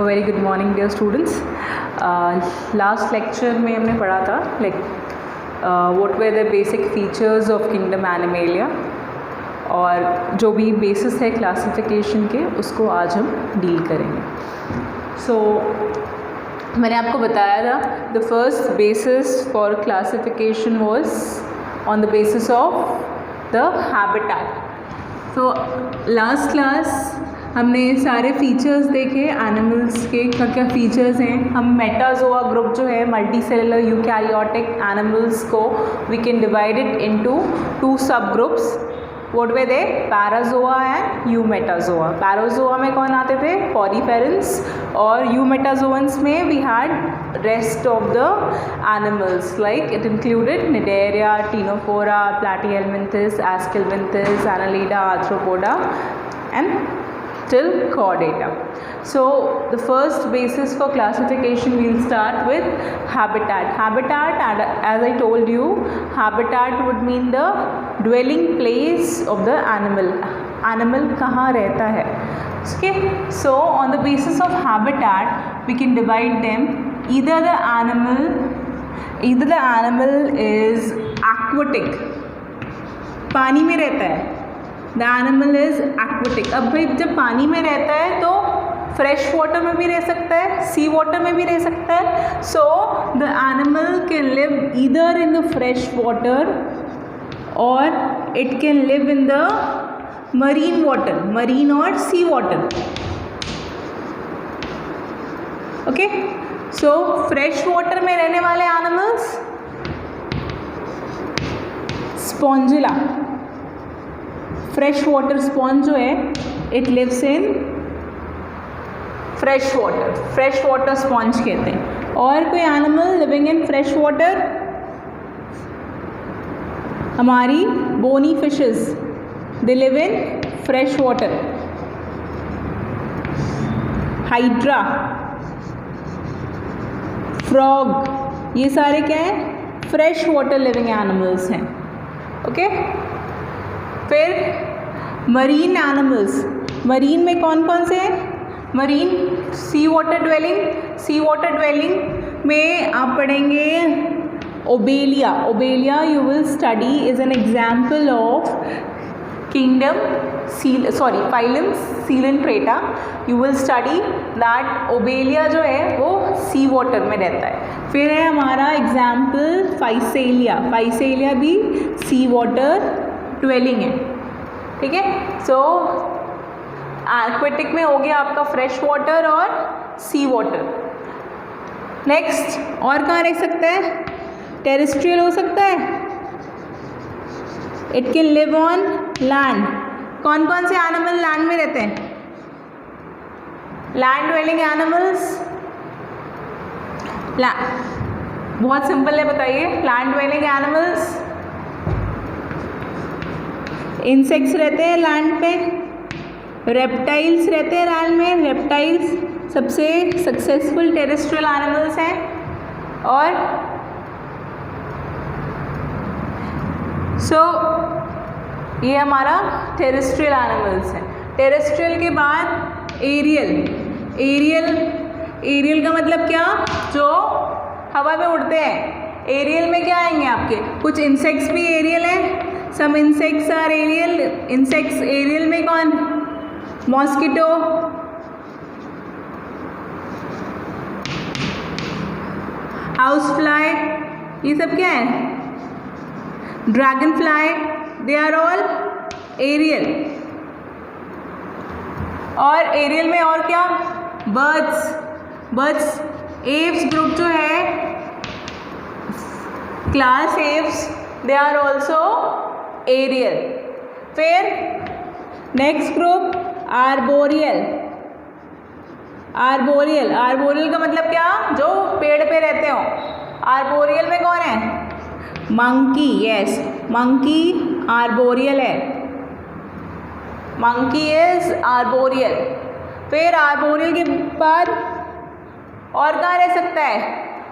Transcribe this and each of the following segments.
Very good morning dear students. Last lecture में हमने पढ़ा था what were the basic features of kingdom Animalia, और जो भी बेसिस है क्लासिफिकेशन के उसको आज हम डील करेंगे। मैंने आपको बताया था the first basis for classification was on the basis of the habitat. तो लास्ट क्लास हमने सारे फीचर्स देखे एनिमल्स के, क्या क्या फीचर्स हैं। हम मेटाजोआ ग्रुप जो है मल्टी सेलुलर यूकैरियोटिक एनिमल्स को we can divide it into 2 sub groups. What were they? Parazoa and Eumetazoa. Parazoa में कौन आते थे? पॉरीफेरेंस, और यूमेटाजोअन्स में we had rest of the animals like it included Cnidaria, Ctenophora, Platyhelminthes, Aschelminthes, Annelida, Arthropoda and till chordata. So the first basis for classification, we'll start with habitat. Habitat, and as I told you, habitat would mean the dwelling place of the animal. Animal कहाँ रहता है? Okay, so on the basis of habitat we can divide them. Either the animal is aquatic, पानी में रहता है, the animal is aquatic. अब भाई जब पानी में रहता है तो फ्रेश वाटर में भी रह सकता है, सी वाटर में भी रह सकता है। So the animal can live either in the fresh water और it can live in the marine water, marine और sea water. Okay, so fresh water में रहने वाले animals spongilla, fresh water sponge जो है it lives in fresh water sponge कहते हैं। और कोई animal living in fresh water, हमारी bony fishes, they live in fresh water. Hydra, frog, ये सारे क्या हैं? फ्रेश वाटर लिविंग एनिमल्स हैं। ओके, फिर मरीन एनिमल्स, मरीन में कौन कौन से हैं? मरीन सी वाटर ड्वेलिंग में आप पढ़ेंगे Obelia you will study is an example of kingdom phylum Coelenterata. You will study that Obelia जो है वो सी वाटर में रहता है। फिर है हमारा एग्जाम्पल फाइसेलिया भी सी वाटर ड्वेलिंग है। ठीक है, सो एक्वेटिक में हो गया आपका फ्रेश वाटर और सी वाटर। नेक्स्ट, और कहाँ रह सकता है? टेरेस्ट्रियल हो सकता है, it can live on land. कौन कौन से एनिमल लैंड में रहते हैं? लैंड ड्वेलिंग एनिमल्स, बहुत सिंपल है, बताइए। लैंड ड्वेलिंग एनिमल्स, इंसेक्ट्स रहते हैं लैंड पे, रेप्टाइल्स रहते हैं लैंड में। रेप्टाइल्स सबसे सक्सेसफुल टेरेस्ट्रियल एनिमल्स हैं। और ये हमारा टेरेस्ट्रियल एनिमल्स हैं। टेरेस्ट्रियल के बाद एरियल का मतलब क्या? जो हवा में उड़ते हैं। एरियल में क्या आएंगे आपके? कुछ इंसेक्ट्स भी एरियल हैं, some insects are aerial. Insects aerial में कौन? मॉस्किटो, हाउस फ्लाई, ये सब क्या है? Dragon fly, they are all aerial. और एरियल में और क्या? बर्ड्स एव्स ग्रुप जो है, class Aves, they are also aerial. फिर नेक्स्ट ग्रुप आर्बोरियल का मतलब क्या? जो पेड़ पे रहते हो। आर्बोरियल में कौन है? मंकी, यस, मंकी आर्बोरियल है, मंकी इज आर्बोरियल। फिर आर्बोरियल के बाद और कहाँ रह सकता है?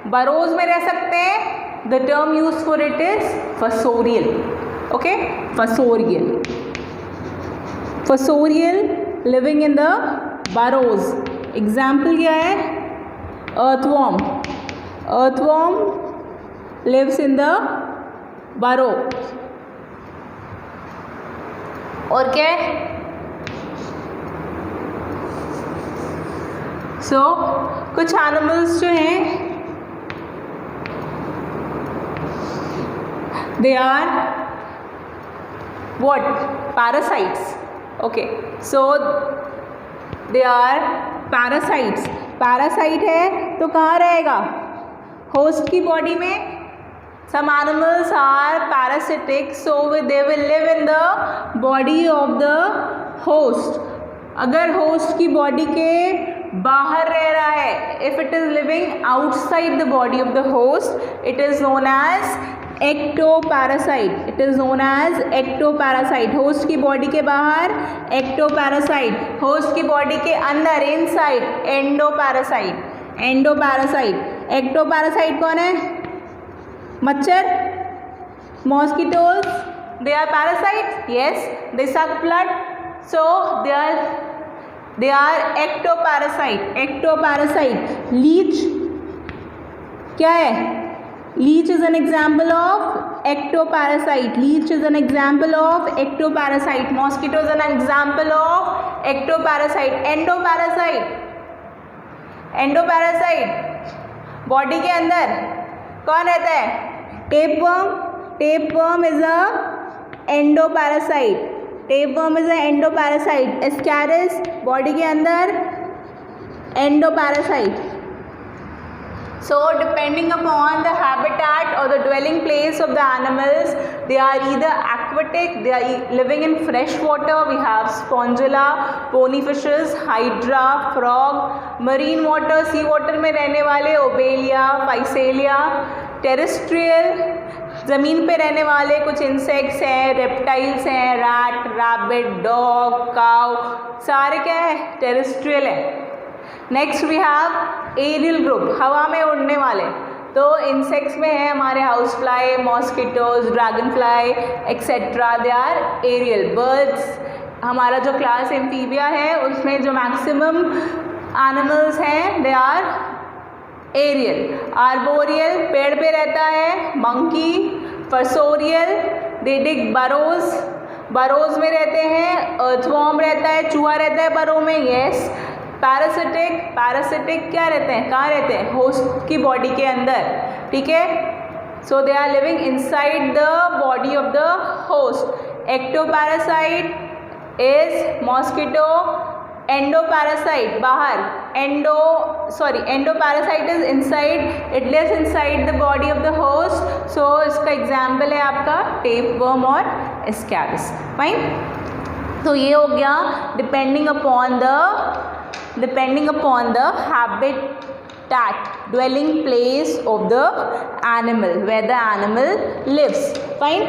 बरोज में रह सकते हैं। The term use for it is fossorial. Okay, fossorial living in the burrows, example क्या है? Earthworm. Earthworm lives in the burrow. और क्या है? सो कुछ एनिमल्स जो हैं they are what? Parasites. Okay, so they are parasites. Parasite है तो कहाँ रहेगा? होस्ट की बॉडी में. Some animals are parasitic, so they will live in the body of the host. अगर होस्ट की बॉडी के बाहर रह रहा है, if it is living outside the body of the host, it is known as ectoparasite. It is known as ectoparasite. Host की body के बाहर एक्टोपैरासाइट, होस्ट की बॉडी के अंदर इनसाइड एंडोपैरासाइट. एंडोपैरासाइट. एक्टोपैरासाइट कौन है? मच्छर, mosquitoes. They are parasite. Yes, they suck blood, so they are ectoparasite. Ectoparasite. Leech क्या है? Leech is an example of ectoparasite. Leech is an example of ectoparasite. Mosquito is an example of ectoparasite. Endoparasite. Endoparasite. Body के अंदर कौन रहता है? Tapeworm. Tapeworm is a endoparasite. Tapeworm is a endoparasite. Ascaris body के अंदर endoparasite. So depending upon the habitat or the dwelling place of the animals, they are either aquatic, they are living in fresh water. We have spongilla, bony fishes, hydra, frog. Marine water, sea water में रहने वाले obelia, physalia. Terrestrial, ज़मीन पे रहने वाले कुछ insects हैं, reptiles हैं, रैट, रैबिट, डॉग, काउ, सारे क्या है? टेरेस्ट्रियल है. Next we have aerial group, हवा में उड़ने वाले. तो इंसेक्ट्स में है हमारे house fly, mosquitoes, dragon fly etcetera. They are aerial. Birds, हमारा जो क्लास एम्फीबिया है उसमें जो मैक्सिमम एनिमल्स हैं दे आर एरियल. आर्बोरियल, पेड़ पे रहता है. मंकी. फर्सोरियल, दे डिग बरोज, बरोज में रहते हैं. अर्थवॉर्म रहता है, चूहा रहता है बरो में. यस. पैरासिटिक, पैरासिटिक क्या रहते हैं? कहाँ रहते हैं? होस्ट की बॉडी के अंदर. ठीक है. So they are living inside the body of the host. Ectoparasite is mosquito. Endoparasite बाहर. Endoparasite is inside, it lives inside the body of the host. So इसका एग्जाम्पल है आपका टेपवर्म और एस्कैरिस. फाइन. तो ये हो गया depending upon the habitat, dwelling place of the animal, where the animal lives. Fine.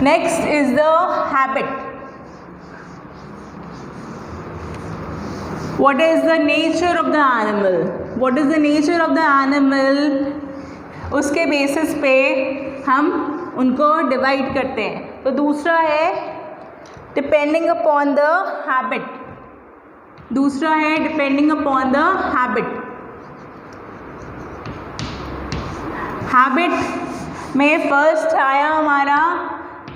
Next is the habit. What is the nature of the animal? What is the nature of the animal? उसके basis पे हम उनको divide करते हैं. तो दूसरा है depending upon the habit. दूसरा है depending upon the habit. Habit में फर्स्ट आया हमारा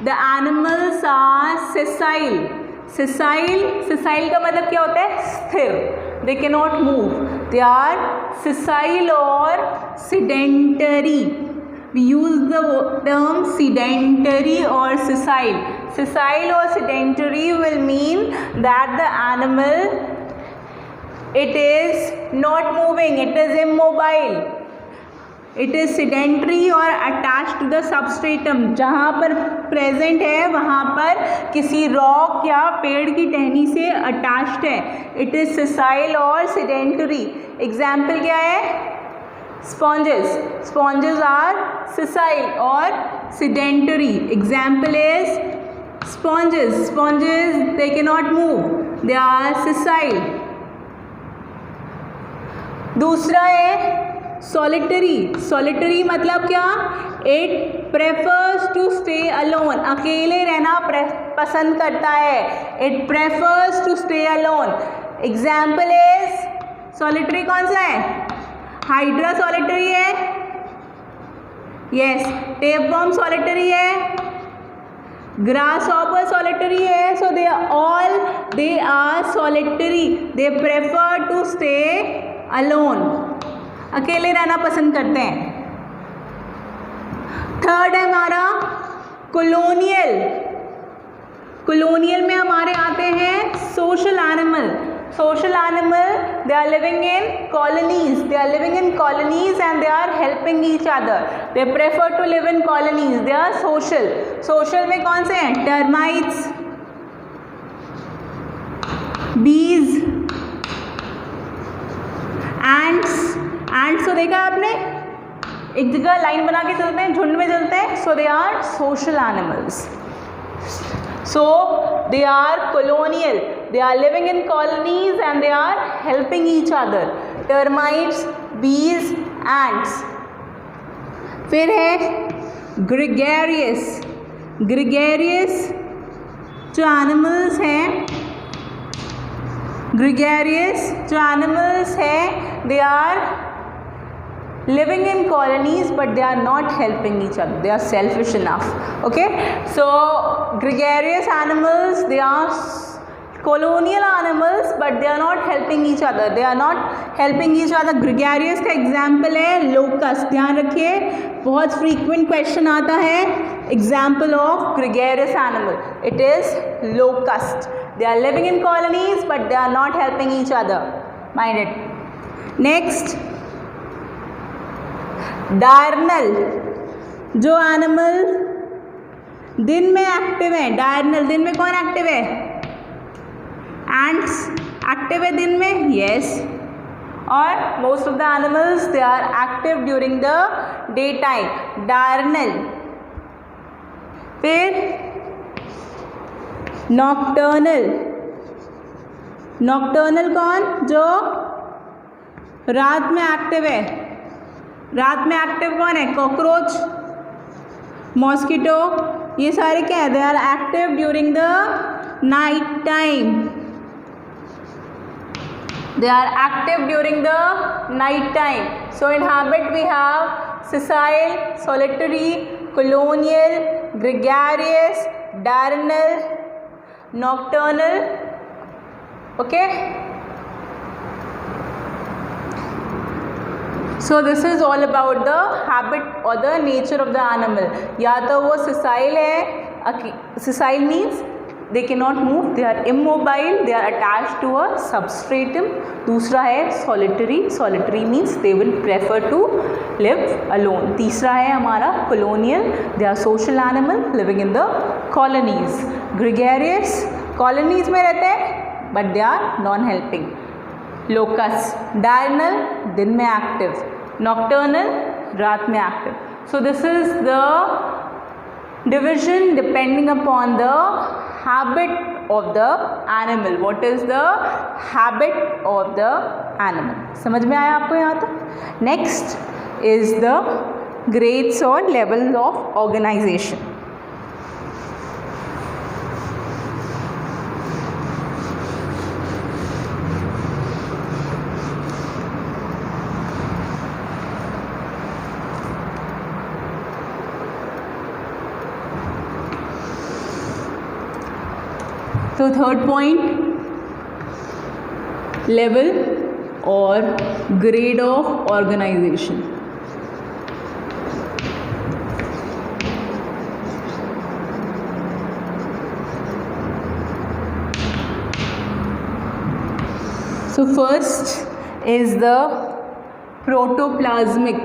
the animals are sessile. Sessile का मतलब क्या होता है? स्थिर. They can not move. They are sessile और sedentary. We use the term sedentary or sessile. Sessile or sedentary will mean that the animal, it is not moving, it is immobile. It is sedentary or attached to the substratum. जहाँ पर present है वहाँ पर किसी rock या पेड़ की टहनी से अटैच्ड है. इट इज sessile और sedentary. एग्जाम्पल क्या है? Sponges. Sponges are sessile or sedentary. Example is sponges. Sponges, they cannot move. They are sessile. दूसरा है solitary. Solitary मतलब क्या? It prefers to stay alone. अकेले रहना पसंद करता है. It prefers to stay alone. Example is, solitary कौन सा है? हाइड्रा सॉलिटरी है, यस। टेपवर्म सॉलिटरी है, ग्रासहॉपर सॉलिटरी है। So they are solitary, they prefer to stay alone, अकेले रहना पसंद करते हैं। थर्ड है हमारा कॉलोनियल। कॉलोनियल में हमारे आते हैं social animal. Social animal, they are living in colonies. They are living in colonies and they are helping each other. They prefer to live in colonies. They are social. Social में कौन से हैं? Termites, bees, ants. Ants को देखा आपने? एक जगह line बना के चलते हैं, झुंड में चलते हैं. So they are social animals. So they are colonial. They are living in colonies and they are helping each other. Termites, bees, ants. फिर है gregarious. Gregarious जो animals हैं, gregarious जो animals हैं, they are living in colonies but they are not helping each other. They are selfish enough. Okay, so gregarious animals, they are colonial animals but they are not helping each other. They are not helping each other. Gregarious का example है locust. ध्यान रखिए, बहुत frequent question आता है. Example of gregarious animal, it is locust. They are living in colonies but they are not helping each other. Mind it. Next, diurnal जो animal दिन में एक्टिव है. डायर्नल दिन में कौन एक्टिव है? एंट्स एक्टिव है दिन में, यस. और most of the animals they are active during the day time. Diurnal. फिर नॉक्टर्नल. नॉक्टर्नल कौन? जो रात में एक्टिव है. रात में एक्टिव कौन है? कॉकरोच, मॉस्किटो, ये सारे क्या है? They are active during the night time. They are active during the night time. So in habit we have sessile, solitary, colonial, gregarious, diurnal, nocturnal. Okay. So this is all about the habit or the nature of the animal. या तो वो sessile है, sessile means they cannot move, they are immobile, they are attached to a substratum. दूसरा है solitary, solitary means they will prefer to live alone. तीसरा है हमारा colonial, they are social animal living in the colonies. Gregarious, colonies में रहते हैं but they are non-helping. Locust, diurnal, दिन में active, nocturnal, रात में active. So this is the division depending upon the habit of the animal. What is the habit of the animal? समझ में आया आपको यहाँ तक? Next is the grades or levels of organization. तो थर्ड पॉइंट, लेवल और grade of organization. So first is the protoplasmic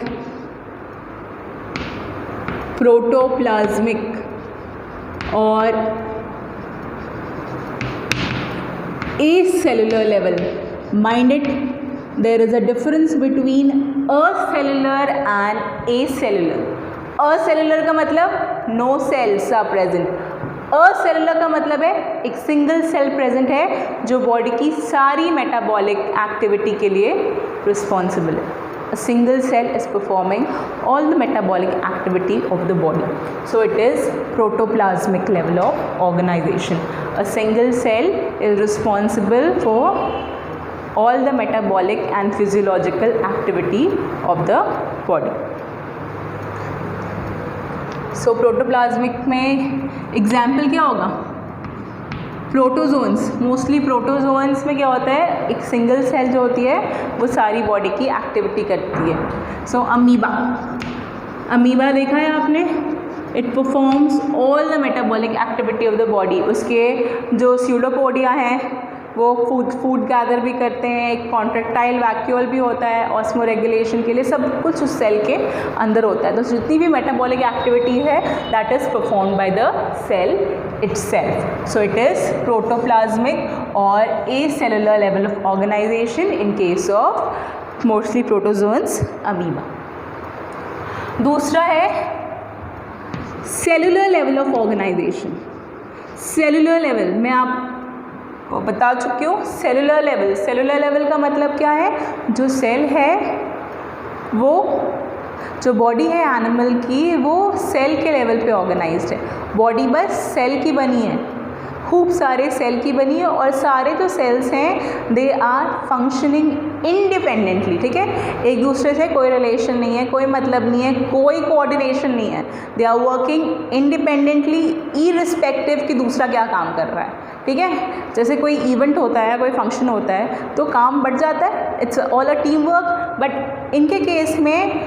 और acellular level. Mind it, there is a difference between acellular and acellular. Acellular का मतलब no cells are present. acellular का मतलब है एक single cell present है जो बॉडी की सारी मेटाबॉलिक एक्टिविटी के लिए रिस्पॉन्सिबल है. A single cell is performing all the metabolic activity of the body. So it is protoplasmic level of organization. A single cell is responsible for all the metabolic and physiological activity of the body. So protoplasmic में example क्या होगा? Protozoans. Mostly protozoans में क्या होता है, एक single cell जो होती है वो सारी बॉडी की एक्टिविटी करती है. सो अमीबा देखा है आपने? It performs all the metabolic activity of the body. उसके जो स्यूडोपोडिया हैं वो फूड गैदर भी करते हैं, एक कॉन्ट्रेक्टाइल वैक्यूल भी होता है ऑस्मो रेगुलेशन के लिए, सब कुछ उस सेल के अंदर होता है. तो जितनी भी मेटाबॉलिक एक्टिविटी है that is performed by the cell itself. So it is protoplasmic और acellular level of organization in case of mostly protozoans amoeba. दूसरा है cellular level of organization. Cellular level मैं आप बता चुकी हूँ. सेलुलर लेवल का मतलब क्या है? जो सेल है वो, जो बॉडी है एनिमल की, वो सेल के लेवल पे ऑर्गेनाइज्ड है. बॉडी बस सेल की बनी है, खूब सारे सेल की बनी है और सारे जो सेल्स हैं दे आर फंक्शनिंग इंडिपेंडेंटली. ठीक है, एक दूसरे से कोई रिलेशन नहीं है, कोई मतलब नहीं है, कोई कोऑर्डिनेशन नहीं है. They are working independently irrespective कि दूसरा क्या काम कर रहा है. ठीक है, जैसे कोई इवेंट होता है, कोई फंक्शन होता है तो काम बढ़ जाता है, it's all a team work. But इनके केस में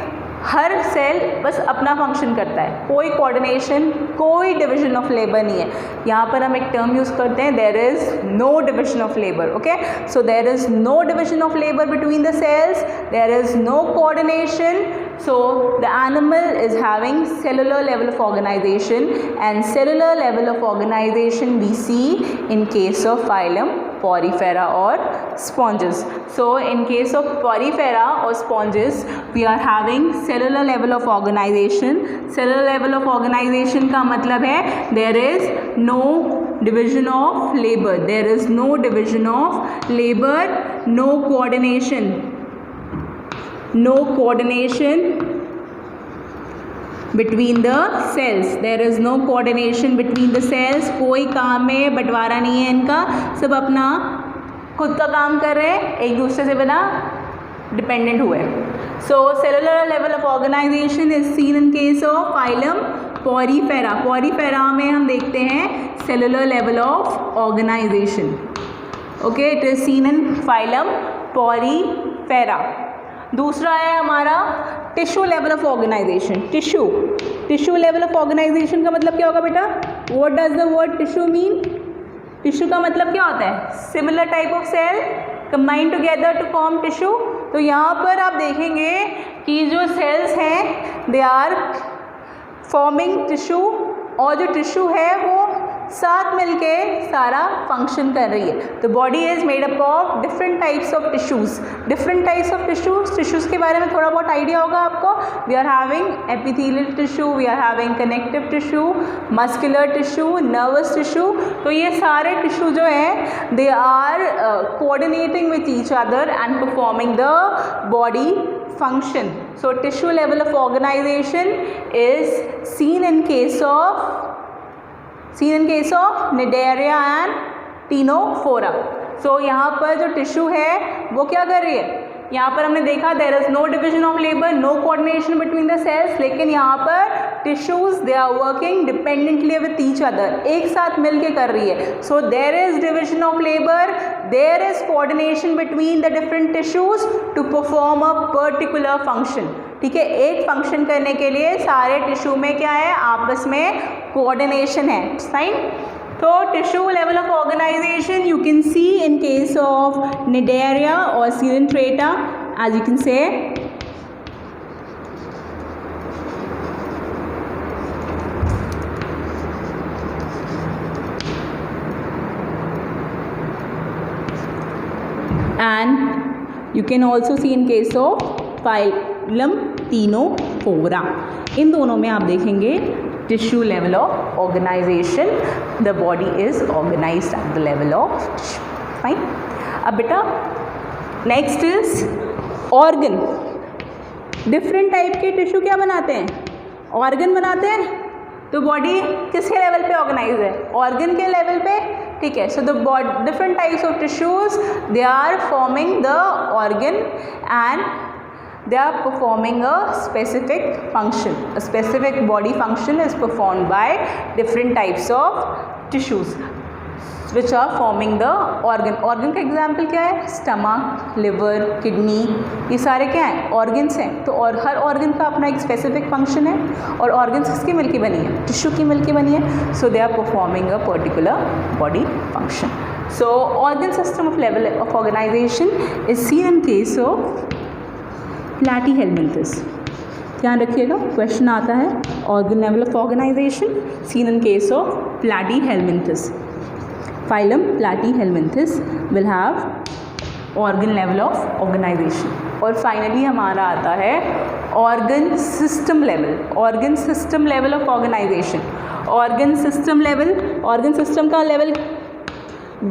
हर सेल बस अपना फंक्शन करता है, कोई कोऑर्डिनेशन, कोई डिवीजन ऑफ लेबर नहीं है. यहाँ पर हम एक टर्म यूज़ करते हैं, there is no division of labour. Okay, so there is no division of labour between the cells, there is no coordination. So the animal is having cellular level of organization, and cellular level of organization we see in case of phylum Porifera or sponges. So in case of Porifera or sponges we are having cellular level of organization. Cellular level of organization का मतलब है there is no division of labor, there is no division of labor, no coordination between the cells. There is no coordination between the cells. कोई काम में बंटवारा नहीं है इनका, सब अपना खुद का काम कर रहे हैं, एक दूसरे से बिना डिपेंडेंट हुए. So cellular level of organization is seen in case of phylum Porifera. Porifera में हम देखते हैं cellular level of organization. Okay, it is seen in phylum Porifera. दूसरा है हमारा tissue level of organization. Tissue level of organization का मतलब क्या होगा बेटा? What does the word tissue mean? Tissue का मतलब क्या होता है? Similar type of cell combine together to form tissue. तो यहाँ पर आप देखेंगे कि जो सेल्स हैं दे आर फॉर्मिंग टिश्यू, और जो टिश्यू है वो साथ मिलके सारा फंक्शन कर रही है. The body is made up of different types of tissues. Tissues के बारे में थोड़ा बहुत आइडिया होगा आपको. We are having epithelial tissue, we are having connective tissue, muscular tissue, nervous tissue. तो ये सारे टिश्यू जो हैं they are coordinating with each other and performing the body function. So tissue level of organization is seen in case of Cnidaria and Ctenophora. So यहाँ पर जो tissue है वो क्या कर रही है? यहाँ पर हमने देखा there is no division of labour, no coordination between the cells, लेकिन यहाँ पर tissues they are working dependently with each other, एक साथ मिलके कर रही है. So there is division of labour, there is coordination between the different tissues to perform a particular function. ठीक है, एक फंक्शन करने के लिए सारे टिश्यू में क्या है? आपस में कोऑर्डिनेशन है. Sign. So tissue level of organization you can see in case of Cnidaria or Coelenterata, as you can say. And you can also see in case of phylum Ctenophora. इन दोनों में आप देखेंगे tissue level of organization, the body is organized at the level of tissue. Fine. अब बेटा next is organ. Different type के tissue क्या बनाते हैं? ऑर्गन बनाते हैं. तो बॉडी किसके लेवल पे ऑर्गेनाइज है? ऑर्गन के लेवल पे ठीक है. So the different types of tissues they are forming the organ and they are performing a specific function. A specific body function is performed by different types of tissues which are forming the organ. Organ का example क्या है? Stomach, liver, kidney, ये सारे क्या हैं? Organs हैं. तो और हर organ का अपना एक specific function है और organs किसकी मिलके बनी है? Tissue की मिलके बनी है. So they are performing a particular body function. So organ system of level of organization is seen in case of प्लैटीहेलमिन्थस. ध्यान रखिएगा, क्वेश्चन आता है organ level of organization seen in case of Platyhelminthes. Phylum Platyhelminthes will have organ level of organization. और finally हमारा आता है organ system level. Organ system level of organization. Organ system level, organ system का level,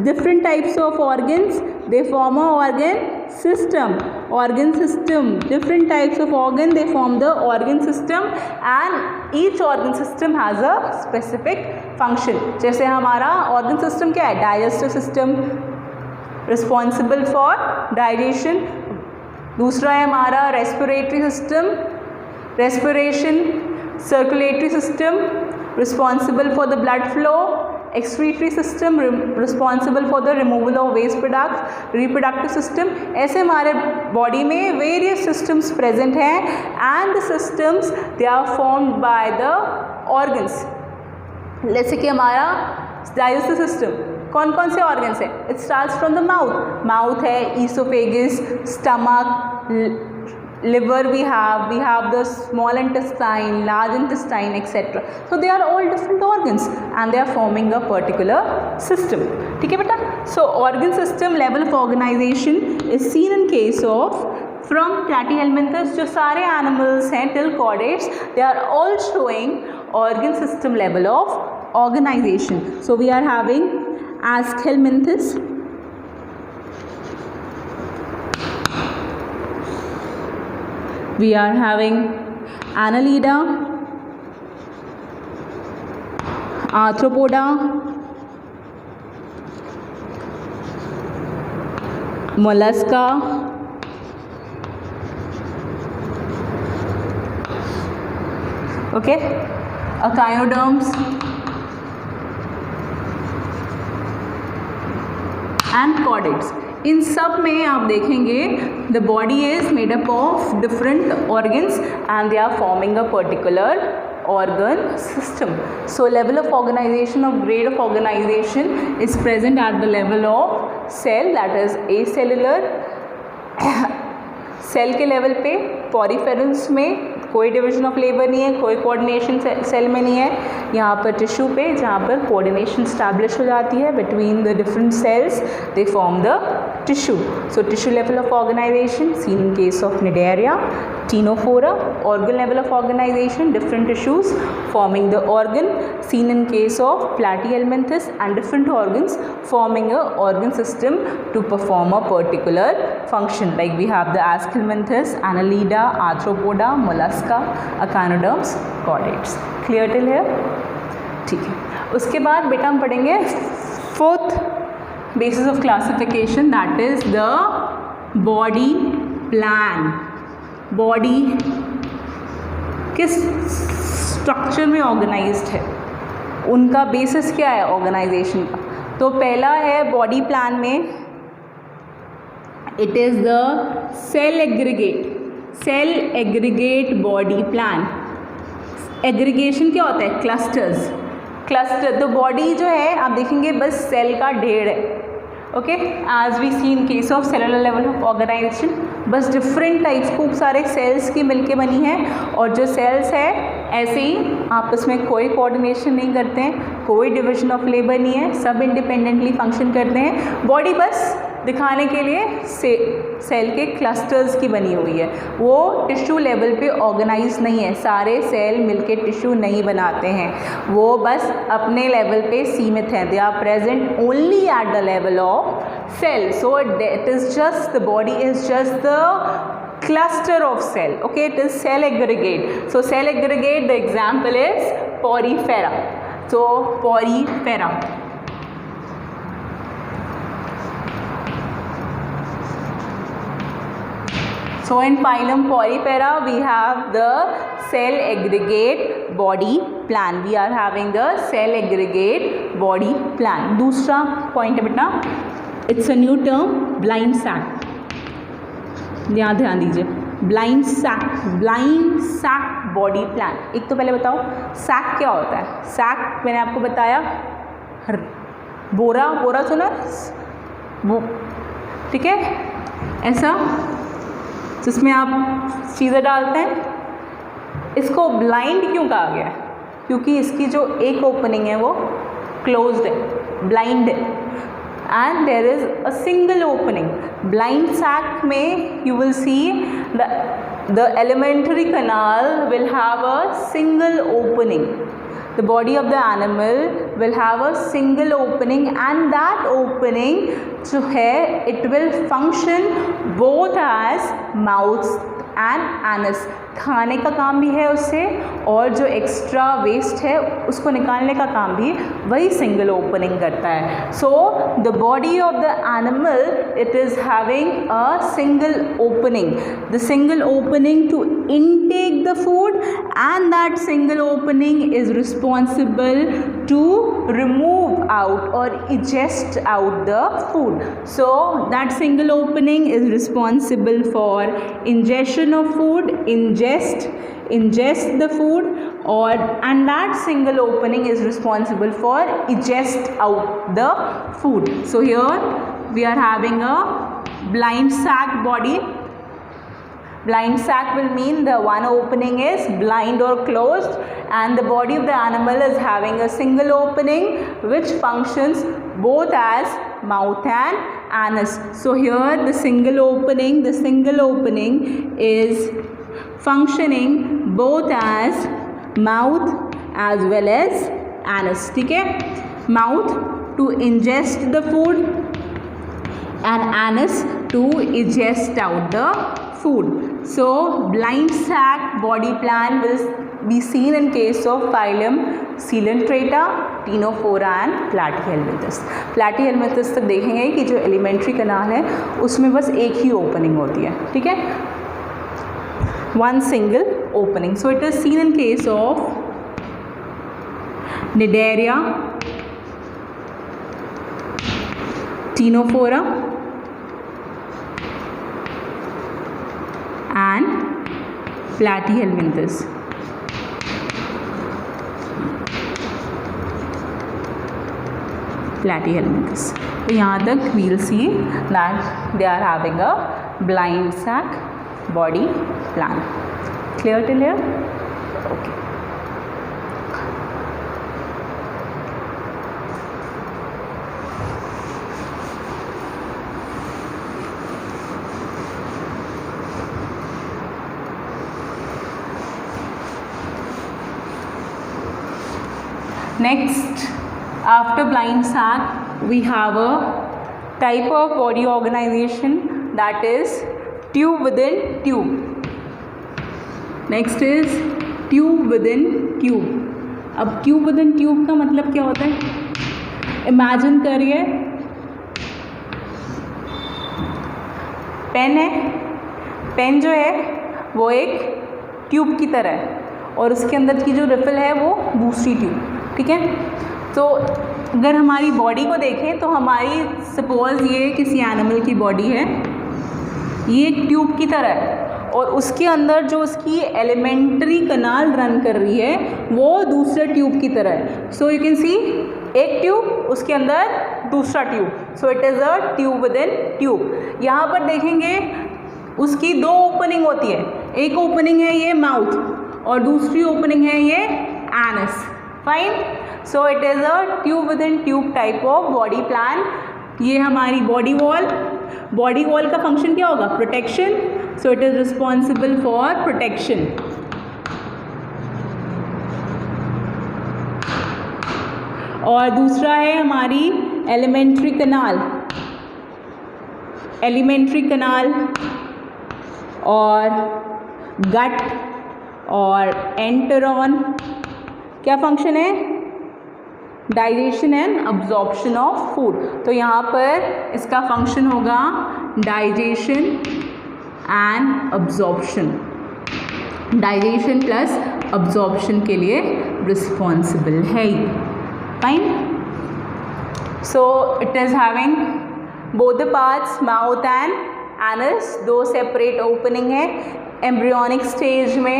different types of organs, they form a organ system. Organ system, different types of organ, they form the organ system and each organ system has a specific function. जैसे हमारा organ system क्या है? Digestive system, responsible for digestion. दूसरा है हमारा respiratory system, respiration. Circulatory system, responsible for the blood flow. Excretory system, responsible for the removal of waste products. Reproductive system, ऐसे हमारे body में various systems present हैं and the systems they are formed by the organs. जैसे कि हमारा digestive system, कौन कौन से organs हैं? It starts from the mouth. Mouth है, esophagus, stomach, liver we have the small intestine, large intestine, etc. So they are all different organs and they are forming a particular system. ठीक है बेटा. So organ system level of organization is seen in case of from platyhelminthes. जो सारे animals हैं till chordates, they are all showing organ system level of organization. So we are having aschelminthes, we are having Annelida, Arthropoda, Mollusca, okay, echinoderms and chordates. इन सब में आप देखेंगे the body is made up of different organs and they are forming a particular organ system. So level of organization of grade of organization is present at the level of cell, that is acellular. Cell के level पे poriferans में कोई division of labour नहीं है, कोई coordination cell में नहीं है. यहाँ पर टिश्यू पे जहाँ पर कोऑर्डिनेशन स्टैब्लिश हो जाती है between the different cells, they form the tissue. So tissue level of organization seen in case of Cnidaria, Ctenophora. Organ level of organization different tissues forming the organ seen in case of Platyhelminthes and different organs forming a organ system to perform a particular function. Like we have the Aschelminthes, Annelida, Arthropoda, Mollusca, echinoderms, chordates. Clear till here? ठीक है. उसके बाद बेटा हम पढ़ेंगे fourth basis of classification, that is the body plan. Body किस structure में organised है, उनका बेसिस क्या है ऑर्गेनाइजेशन का. तो पहला है बॉडी प्लान में it is the cell aggregate body plan. Aggregation क्या होता है? क्लस्टर. तो बॉडी जो है आप देखेंगे बस सेल का ढेर है. Okay, as we see in case of cellular level of organization, बस डिफरेंट टाइप्स खूब सारे सेल्स की मिलके बनी है. और जो सेल्स है ऐसे ही आपस में कोई कोऑर्डिनेशन नहीं करते हैं, कोई डिवीजन ऑफ लेबर नहीं है, सब इंडिपेंडेंटली फंक्शन करते हैं. बॉडी बस दिखाने के लिए सेल के क्लस्टर्स की बनी हुई है, वो टिश्यू लेवल पे ऑर्गेनाइज नहीं है. सारे सेल मिलके टिश्यू नहीं बनाते हैं, वो बस अपने लेवल पे सीमित हैं. They are present only at the level of cell. So it is just the body is just the cluster of cell. Okay, it is cell aggregate. So cell aggregate, the example is porifera. So porifera. So in phylum Porifera we have the cell aggregate body plan. We are having the cell aggregate body plan. दूसरा point है बेटा, it's a new term, blind sac. यहाँ ध्यान दीजिए, blind sac body plan. एक तो पहले बताओ sac क्या होता है. sac मैंने आपको बताया बोरा सुना वो, ठीक है, ऐसा जिसमें आप चीज़ें डालते हैं. इसको ब्लाइंड क्यों कहा गया है? क्योंकि इसकी जो एक ओपनिंग है वो क्लोज्ड है, ब्लाइंड है, and there is a single opening. Blind sac में you will see the alimentary canal will have a single opening. The body of the animal will have a single opening, and that opening जो है it will function both as mouth and anus. खाने का काम भी है उससे, और जो एक्स्ट्रा वेस्ट है उसको निकालने का काम भी वही सिंगल ओपनिंग करता है. So the body of the animal it is having a single opening. The single opening to intake the food, and that single opening is responsible to remove out or eject out the food. So that single opening is responsible for ingestion of food, ingest the food, or and that single opening is responsible for eject out the food. So here we are having a blind sac body. Blind sac will mean the one opening is blind or closed, and the body of the animal is having a single opening which functions both as mouth and anus. So here the single opening is functioning both as mouth as well as anus. ठीक है, mouth to ingest the food and anus to eject out the food. So blind sac body plan will be seen in case of phylum Coelenterata, Ctenophora and Platyhelminthes. Platyhelminthes तक देखेंगे कि जो elementary कनाल है उसमें बस एक ही ओपनिंग होती है, ठीक है, one single opening. So it is seen in case of Cnidaria, Ctenophora and Platyhelminthes. तो यहाँ तक we'll see that they are having a blind sac body plan. Clear till here? Okay. Next, after blind sac, we have a type of body organization that is tube within tube. Next is tube within tube. अब tube within tube का मतलब क्या होता है? Imagine करिए pen है, pen जो है वो एक ट्यूब की तरह है और उसके अंदर की जो रिफिल है वो दूसरी ट्यूब, ठीक है. तो अगर हमारी बॉडी को देखें तो हमारी सपोज ये किसी एनिमल की बॉडी है, ये एक ट्यूब की तरह है और उसके अंदर जो उसकी एलिमेंट्री कनाल रन कर रही है वो दूसरे ट्यूब की तरह है. सो यू कैन सी एक ट्यूब, उसके अंदर दूसरा tube. So it is a tube within tube. यहाँ पर देखेंगे उसकी दो ओपनिंग होती है, एक ओपनिंग है ये माउथ और दूसरी ओपनिंग है ये anus. Fine. So it is a tube within tube type of body plan. ये हमारी बॉडी वॉल. बॉडी वॉल का फंक्शन क्या होगा? Protection. So it is responsible for protection. और दूसरा है हमारी एलिमेंट्री कनाल. एलिमेंट्री कनाल और गट और एंटेरॉन क्या फंक्शन है? Digestion and absorption of food. तो यहाँ पर इसका फंक्शन होगा digestion and absorption, digestion plus absorption के लिए रिस्पॉन्सिबल है। Fine, so it is having both the parts mouth and anus, दो सेपरेट ओपनिंग है। एम्ब्रियोनिक स्टेज में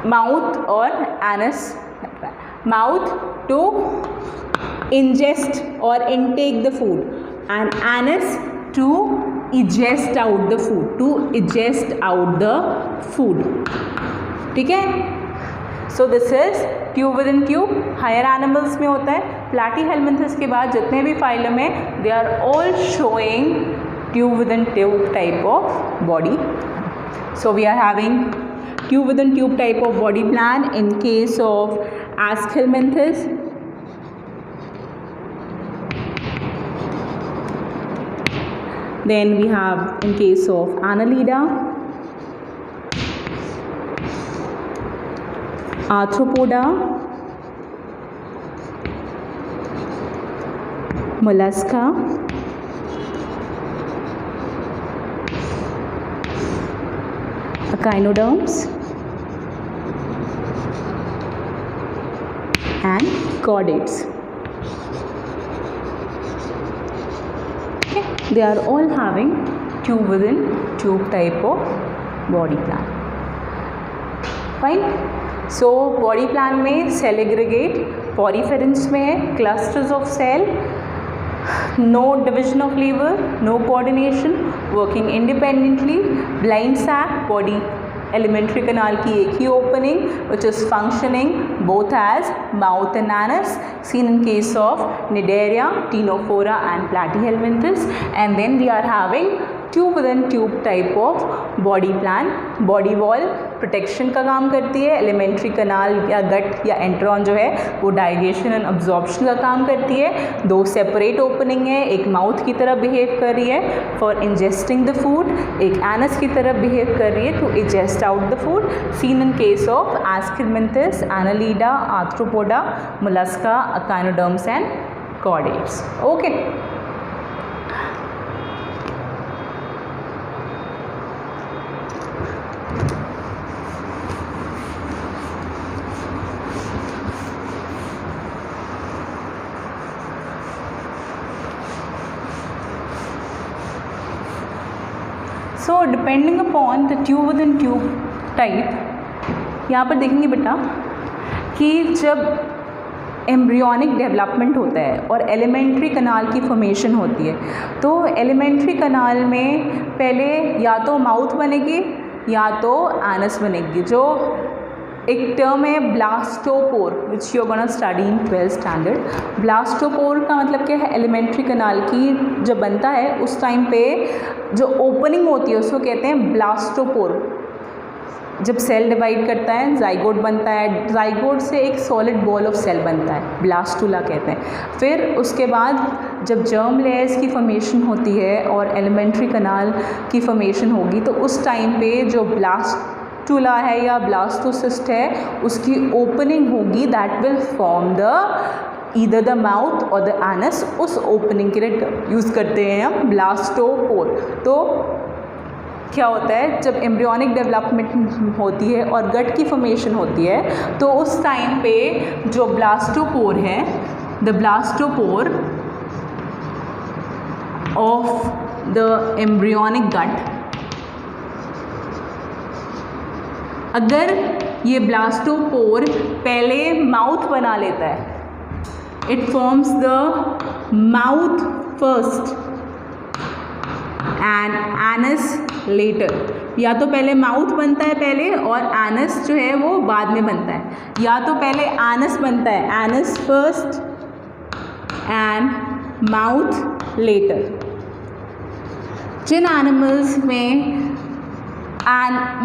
माउथ और anus, mouth to ingest or intake the food and anus to eject out the food, to eject out the food, ठीक है। So this is tube within tube, higher animals में होता है। प्लैटीहेल्मिन्थस के बाद जितने भी फाइलम है they are all showing tube within tube type of body. So we are having tube within tube type of body plan in case of Aschelminthes, then we have in case of Annelida, Arthropoda, Mollusca, Echinoderms and chordates. They are all having tube within tube type of body plan. Fine. So body plan में cell aggregate, poriferans में है clusters of cell, no division of liver, no coordination, working independently, blind sac, body elementary canal की एक ही opening which is functioning both as mouth and anus, seen in case of Cnidaria, Ctenophora and Platyhelminthes. And then we are having tube within tube type of body plan. Body wall protection का काम करती है, elementary कनाल या गट या enteron जो है वो digestion and absorption का काम करती है। दो सेपरेट ओपनिंग है, एक माउथ की तरह बिहेव कर रही है फॉर इंजेस्टिंग द फूड, एक एनस की तरह बिहेव कर रही है to egest out the food, seen in case of Aschelminthes, Annelida, Arthropoda, Mollusca, echinoderms and chordates. Okay, so depending upon the tube within tube type, यहाँ पर देखेंगे बेटा कि जब एम्ब्रियोनिक डेवलपमेंट होता है और एलिमेंट्री कनाल की फॉर्मेशन होती है, तो एलिमेंट्री कनाल में पहले या तो माउथ बनेगी या तो एनस बनेगी। जो एक टर्म है blastopore which you are gonna study in 12th standard. Blastopore का मतलब क्या है, एलिमेंट्री कनाल की जब बनता है उस टाइम पे जो ओपनिंग होती है उसको कहते हैं ब्लास्टोपोर। जब सेल डिवाइड करता है जाइगोट बनता है, जाइगोट से एक सॉलिड बॉल ऑफ सेल बनता है, ब्लास्टूला कहते हैं। फिर उसके बाद जब जर्म लेयर्स की फॉर्मेशन होती है और एलिमेंट्री कनाल की फॉर्मेशन होगी, तो उस टाइम पे जो ब्लास्टूला है या ब्लास्टोसिस्ट है उसकी ओपनिंग होगी, that will form the either the mouth और द एनस। उस ओपनिंग के लिए यूज़ करते हैं हम ब्लास्टोपोर। तो क्या होता है, जब एम्ब्रियोनिक डेवलपमेंट होती है और गट की फॉर्मेशन होती है तो उस टाइम पे जो ब्लास्टोपोर है, the blastopore of the embryonic gut, अगर ये ब्लास्टोपोर पहले माउथ बना लेता है, it forms the mouth first and anus later. या तो पहले माउथ बनता है पहले और एनस जो है वो बाद में बनता है, या तो पहले एनस बनता है, anus first and mouth later. जिन एनिमल्स में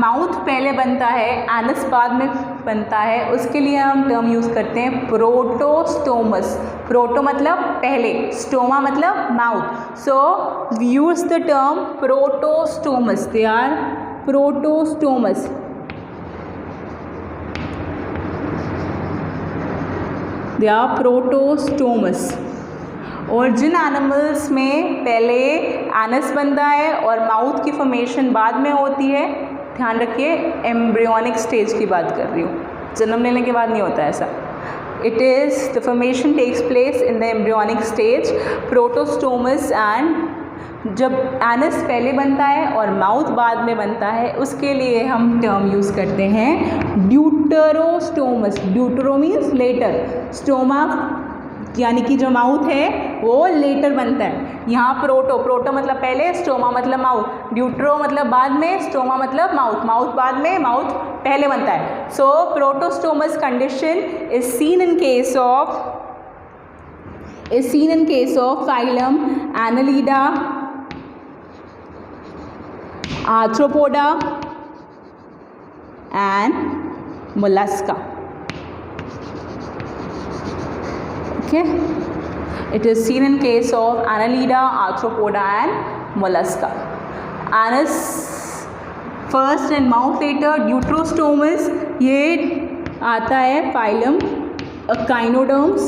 माउथ पहले बनता है एनस बाद में बनता है उसके लिए हम टर्म यूज़ करते हैं प्रोटोस्टोमस। प्रोटो मतलब पहले, स्टोमा मतलब mouth, so we use the term protostomes. They are protostomes. They are protostomes. और जिन एनिमल्स में पहले एनस बनता है और माउथ की फॉर्मेशन बाद में होती है, ध्यान रखिए एम्ब्रियोनिक स्टेज की बात कर रही हूँ, जन्म लेने के बाद नहीं होता ऐसा। It is the formation takes place in the embryonic stage, protostomes, and जब एनस पहले बनता है और माउथ बाद में बनता है, उसके लिए हम टर्म यूज़ करते हैं ड्यूटरोस्टोमस। ड्यूटरो मीन्स लेटर, स्टोमा यानी कि जो माउथ है वो लेटर बनता है। यहाँ प्रोटो, प्रोटो मतलब पहले, स्टोमा मतलब माउथ, ड्यूट्रो मतलब बाद में, स्टोमा मतलब माउथ, माउथ बाद में, माउथ पहले बनता है। So protostomes condition is seen in case of phylum Annelida, Arthropoda and Mollusca. Okay, it is seen in case of Annelida, Arthropoda and Mollusca. Anus first and mouth later. Deuterostomus ये आता है phylum Echinoderms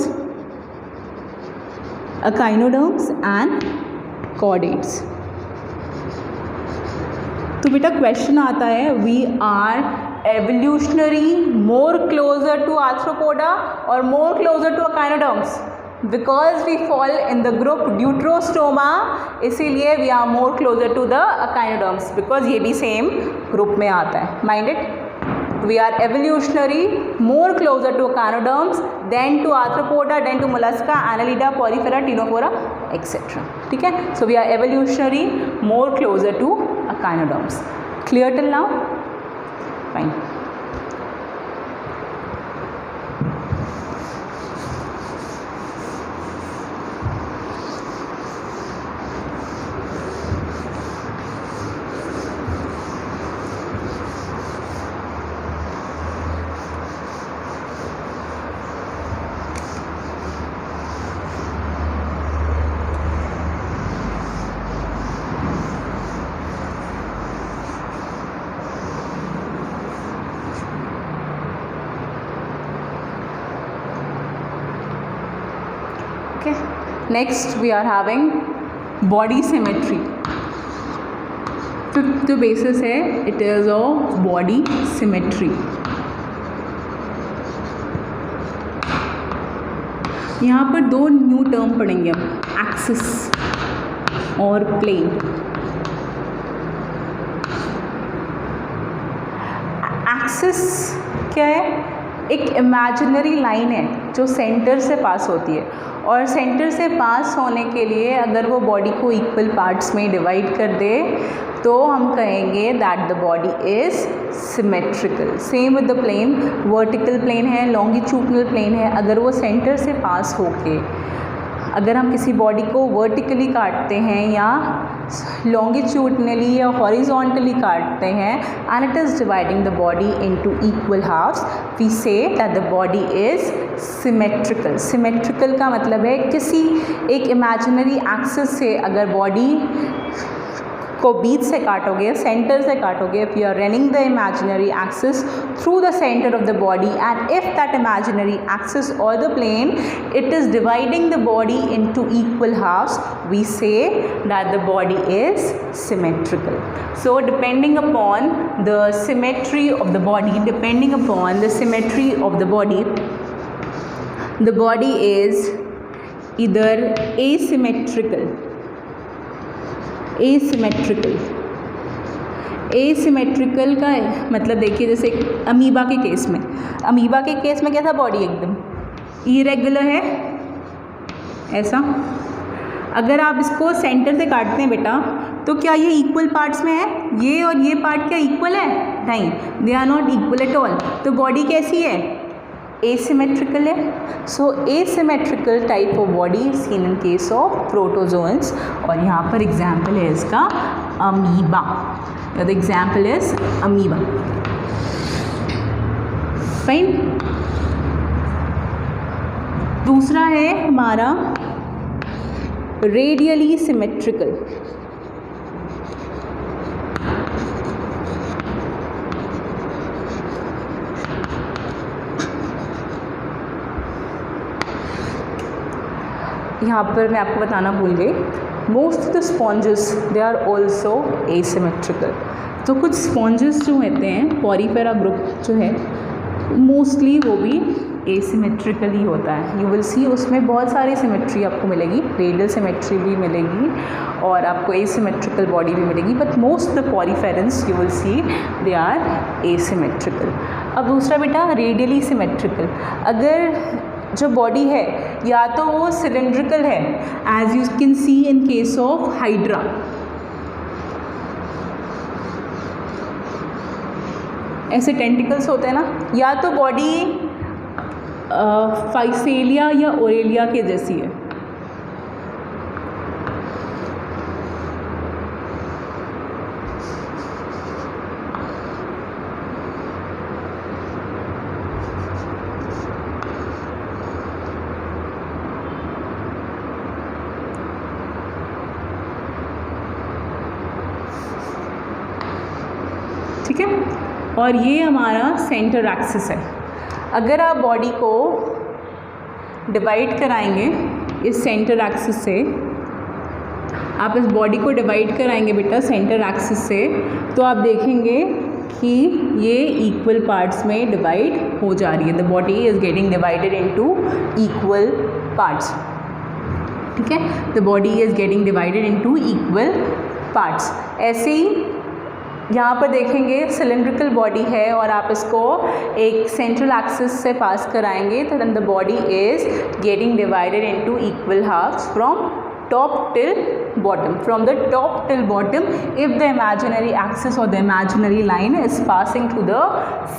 and Chordates. तो बेटा question आता है, we are evolutionary more closer to arthropoda or more closer to echinoderms? Because we fall in the group deuterostoma, इसीलिए we are more closer to the echinoderms, because ये भी same group में आता है. Mind it? We are evolutionary more closer to echinoderms than to arthropoda, then to mollusca, annelida, porifera, ctenophora, etc. ठीक है? So we are evolutionary more closer to echinoderms. Clear till now? Fine. Next we are having body symmetry. Fifth basis है, it is of body symmetry. यहाँ पर दो new term पढ़ेंगे हम, axis और plane. Axis क्या है? एक इमेजिनरी लाइन है जो सेंटर से पास होती है, और सेंटर से पास होने के लिए अगर वो बॉडी को इक्वल पार्ट्स में डिवाइड कर दे तो हम कहेंगे that the body is symmetrical. Same with the plane, vertical plane है, लॉन्गिट्यूडनल प्लेन है, अगर वो सेंटर से पास होके अगर हम किसी बॉडी को वर्टिकली काटते हैं या लॉन्गिट्यूडनली या हॉरिजॉन्टली काटते हैं and it is dividing the body into equal halves, we say that the body is symmetrical. Symmetrical का मतलब है किसी एक इमेजिनरी एक्सिस से अगर बॉडी को बीच से काटोगे, सेंटर से काटोगे, if you are running the imaginary axis through the centre of the body and if that imaginary axis और the plane it is dividing the body into equal halves, we say that the body is symmetrical. So depending upon the symmetry of the body, depending upon the symmetry of the body, the body is either asymmetrical. asymmetrical का मतलब देखिए, जैसे amoeba के case में, amoeba के case में कैसा body एकदम इरेगुलर है ऐसा. अगर आप इसको सेंटर से काटते हैं बेटा तो क्या ये इक्वल पार्ट्स में है? ये और ये पार्ट क्या इक्वल है? नहीं, they are not equal at all. तो बॉडी कैसी है? asymmetrical है. So asymmetrical type of body seen in case of protozoans, और यहाँ पर एग्जाम्पल है इसका amoeba. The example is amoeba. Fine. दूसरा है हमारा रेडियली सिमेट्रिकल. यहाँ पर मैं आपको बताना भूल गई, most of the sponges they are also asymmetrical. तो कुछ स्पॉन्जेस जो होते हैं, पॉरीफेरा ग्रुप जो है, मोस्टली वो भी एसिमेट्रिकल ही होता है। यू विल सी उसमें बहुत सारी सिमेट्री आपको मिलेगी, रेडियल सिमेट्री भी मिलेगी और आपको एसिमेट्रिकल बॉडी भी मिलेगी, but most the poriferans you will see they are asymmetrical. अब दूसरा बेटा रेडियली सिमेट्रिकल। अगर जो बॉडी है या तो वो सिलेंड्रिकल है, as you can see in case of hydra, ऐसे टेंटिकल्स होते हैं ना, या तो बॉडी फाइसेलिया या ओरेलिया के जैसी है। ठीक है, और ये हमारा सेंटर एक्सिस है। अगर आप बॉडी को डिवाइड कराएंगे इस सेंटर एक्सिस से, आप इस बॉडी को डिवाइड कराएंगे बेटा सेंटर एक्सिस से, तो आप देखेंगे कि ये इक्वल पार्ट्स में डिवाइड हो जा रही है। The body is getting divided into equal parts. ठीक है, the body is getting divided into equal parts. ऐसे ही यहाँ पर देखेंगे सिलेंड्रिकल बॉडी है और आप इसको एक सेंट्रल एक्सिस से पास कराएंगे, तो then the body is getting divided into equal halves from top till bottom. From the top till bottom, if the imaginary axis or the imaginary line is passing through the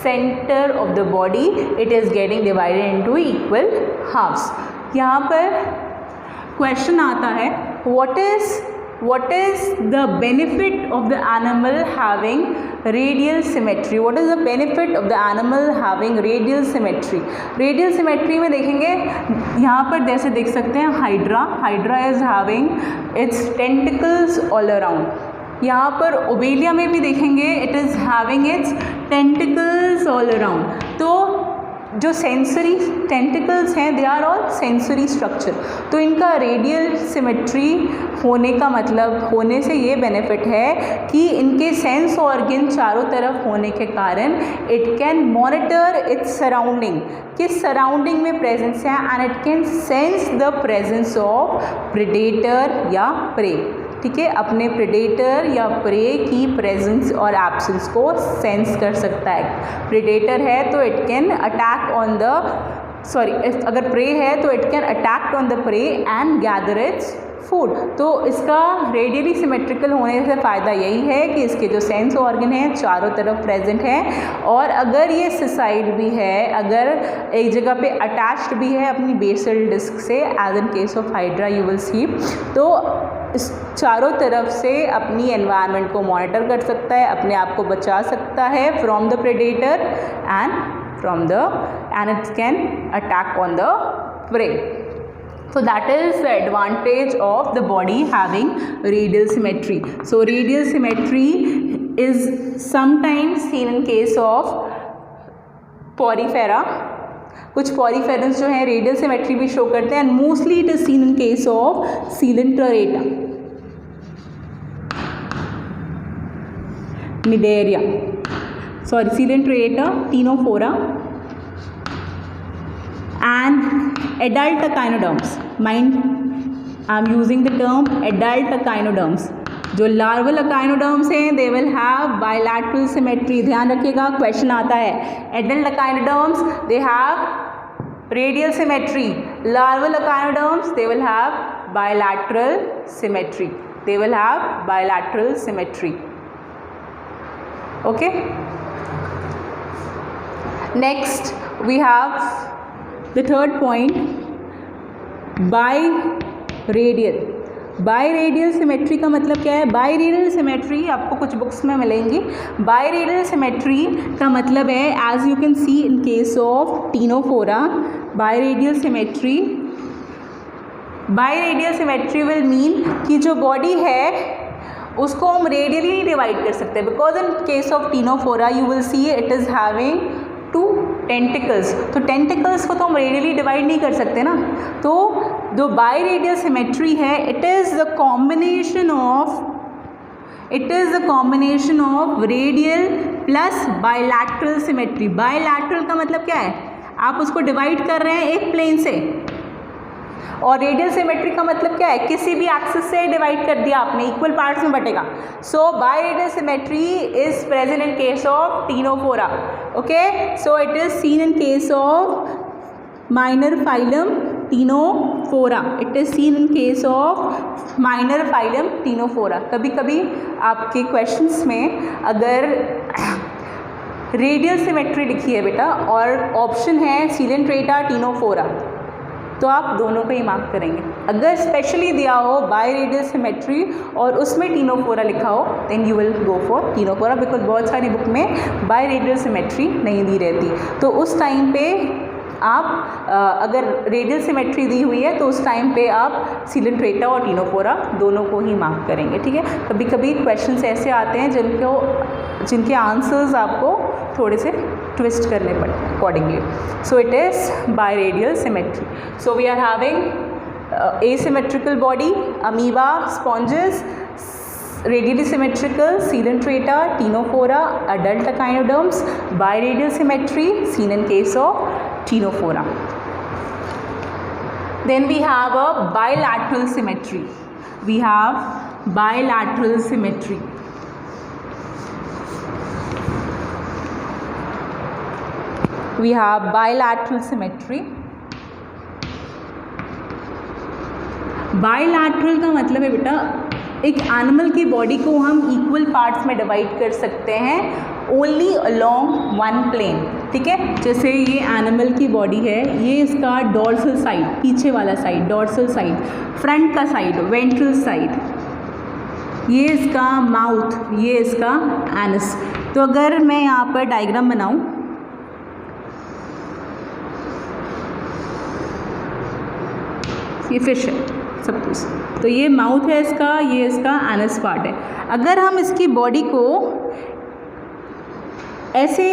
center of the body, it is getting divided into equal halves. यहाँ पर question आता है, what is the benefit of the animal having radial symmetry? What is the benefit of the animal having radial symmetry? Radial symmetry में देखेंगे, यहाँ पर जैसे देख सकते हैं hydra is having its tentacles all around. यहाँ पर ओबेलिया में भी देखेंगे it is having its tentacles all around. तो जो सेंसरी टेंटिकल्स हैं they are all sensory structure. तो इनका रेडियल सिमेट्री होने का मतलब, होने से ये बेनिफिट है कि इनके सेंस ऑर्गन चारों तरफ होने के कारण it can monitor its surrounding, किस सराउंडिंग में प्रेजेंस है, and it can sense the presence of predator या प्रे। ठीक है, अपने प्रेडेटर या प्रे की प्रेजेंस और एब्सेंस को सेंस कर सकता है। प्रेडेटर है तो it can attack on the अगर प्रे है तो it can attack on the prey and gather its food. तो इसका रेडियली सिमेट्रिकल होने से फ़ायदा यही है कि इसके जो सेंस ऑर्गन हैं चारों तरफ प्रेजेंट हैं, और अगर ये सिसाइड भी है, अगर एक जगह पे अटैच्ड भी है अपनी बेसल डिस्क से, as in case of hydra you will see, तो इस चारों तरफ से अपनी एनवायरनमेंट को मॉनिटर कर सकता है, अपने आप को बचा सकता है from the predator and it can attack on the prey. So that is the advantage of the body having radial symmetry. So radial symmetry is sometimes seen in case of porifera. कुछ पॉरीफेरंस जो है radial symmetry भी show करते हैं, and mostly it is seen in case of Coelenterata, Cnidaria, sorry Coelenterata, Ctenophora and adult echinoderms. Mind, I am using the term adult echinoderms. जो larval echinoderms हैं they will have bilateral symmetry. ध्यान रखिएगा, question आता है, adult echinoderms they have radial symmetry. Larval echinoderms they will have bilateral symmetry. They will have bilateral symmetry. Okay. Next we have the third point, biradial. Biradial symmetry का मतलब क्या है? बाइरेडियल symmetry आपको कुछ बुक्स में मिलेंगी। बाइरेडियल सिमेट्री का मतलब है, as you can see in case of Ctenophora, biradial symmetry will mean कि जो बॉडी है उसको हम रेडियली नहीं डिवाइड कर सकते, because in case of Ctenophora you will see it is having 2 tentacles. तो टेंटिकल्स को तो हम रेडियली डिवाइड नहीं कर सकते ना, तो जो बायरेडियल सिमेट्री है, it is the combination of radial plus bilateral symmetry. Bilateral का मतलब क्या है, आप उसको डिवाइड कर रहे हैं एक प्लेन से, और रेडियल सिमेट्री का मतलब क्या है, किसी भी एक्सिस से डिवाइड कर दिया आपने, इक्वल पार्ट्स में बटेगा। So biradial symmetry is present in case of Ctenophora. Okay, so it is seen in case of minor phylum Ctenophora. It is seen in case of minor phylum Ctenophora. कभी कभी आपके questions में अगर radial symmetry लिखी है बेटा और option है सीलेंट्रेटा टीनोफोरा, तो आप दोनों को ही मार्क करेंगे। अगर स्पेशली दिया हो बायरेडियल सिमेट्री और उसमें टीनोफोरा लिखा हो, then you will go for ctenophora, because बहुत सारी बुक में बायरेडियल सिमेट्री नहीं दी रहती। तो उस टाइम पे आप अगर रेडियल सिमेट्री दी हुई है तो उस टाइम पे आप सीलेंट्रेटा और टीनोफोरा दोनों को ही मार्क करेंगे, ठीक है। कभी कभी क्वेश्चंस ऐसे आते हैं जिनके आंसर्स आपको थोड़े से ट्विस्ट करने पड़ते हैं accordingly. So it is biradial symmetry. So we are having asymmetrical body, amoeba, sponges, radially symmetrical, coelenterata, ctenophora, adult echinoderms, biradial symmetry seen in case of ctenophora. Then we have a bilateral symmetry. We have bilateral symmetry. We have bilateral symmetry. Bilateral का मतलब है बेटा, एक animal की body को हम equal parts में divide कर सकते हैं ओनली अलोंग वन प्लेन, ठीक है। जैसे ये एनिमल की बॉडी है, ये इसका डॉर्सल साइड, पीछे वाला साइड डॉर्सल साइड, फ्रंट का साइड वेंट्रल साइड, ये इसका माउथ, ये इसका एनस। तो अगर मैं यहाँ पर डायग्राम बनाऊँ, ये फिश है सब कुछ, तो ये माउथ है इसका, ये इसका एनस पार्ट है। अगर हम इसकी बॉडी को ऐसे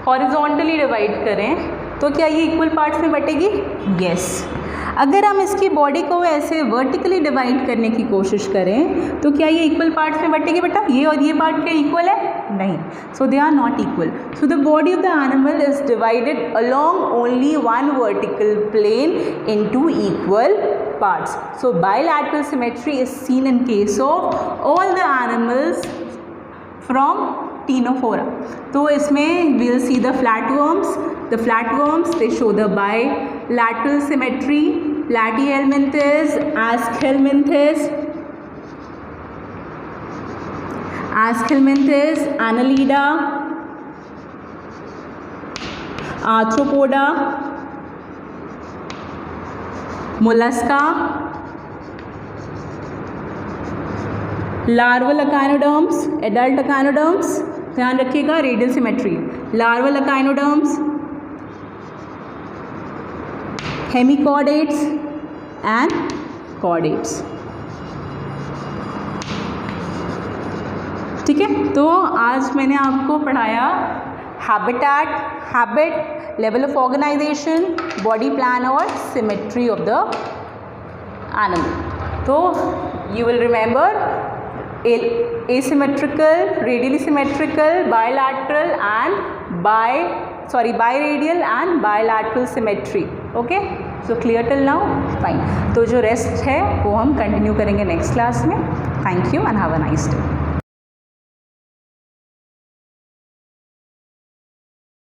हॉरिजॉन्टली डिवाइड करें तो क्या ये इक्वल पार्ट्स में बटेगी? यस। अगर हम इसकी बॉडी को ऐसे वर्टिकली डिवाइड करने की कोशिश करें तो क्या ये इक्वल पार्ट्स में बटेगी बेटा? ये और ये पार्ट क्या इक्वल है? नहीं। So they are not equal. So the body of the animal is divided along only one vertical plane into equal parts. So bilateral symmetry is seen in case of all the animals from Ctenophora. तो इसमें we'll see the flatworms. The flatworms, they show the bilateral symmetry. Platyhelminthes, Aschelminthes, Annelida, Arthropoda, Mollusca, larval echinoderms, adult echinoderms, ध्यान रखिएगा radial symmetry, larval echinoderms, hemichordates and chordates, ठीक है। तो आज मैंने आपको पढ़ाया habitat, habit, level of organization, body plan और symmetry of the animal. So you will remember asymmetrical, radially symmetrical, bilateral and biradial and bilateral symmetry. Okay, so clear till now? Fine. तो जो rest है वो हम continue करेंगे next class में. Thank you and have a nice day.